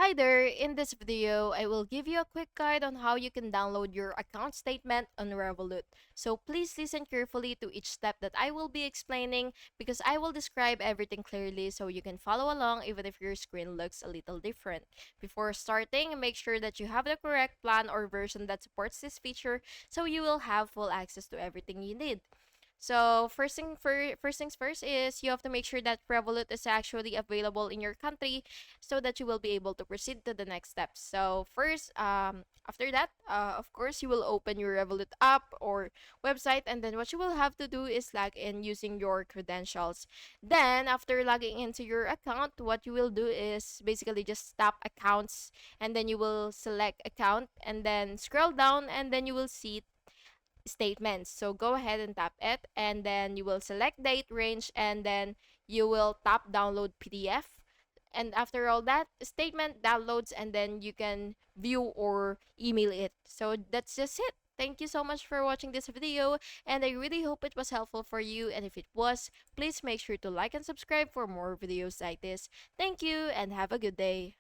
Hi there, in this video, I will give you a quick guide on how you can download your account statement on Revolut. So please listen carefully to each step that I will be explaining because I will describe everything clearly so you can follow along even if your screen looks a little different. Before starting, make sure that you have the correct plan or version that supports this feature so you will have full access to everything you need. So first things first is you have to make sure that Revolut is actually available in your country so that you will be able to proceed to the next steps. So first, after that, of course, you will open your Revolut app or website, and then what you will have to do is log in using your credentials. Then after logging into your account, what you will do is basically just tap accounts, and then you will select account, and then scroll down, and then you will see statements. So go ahead and tap it, and then you will select date range, and then you will tap download PDF. And after all that, statement downloads, and then you can view or email it. So that's just it. Thank you so much for watching this video, and I really hope it was helpful for you. And if it was, please make sure to like and subscribe for more videos like this. Thank you, and have a good day.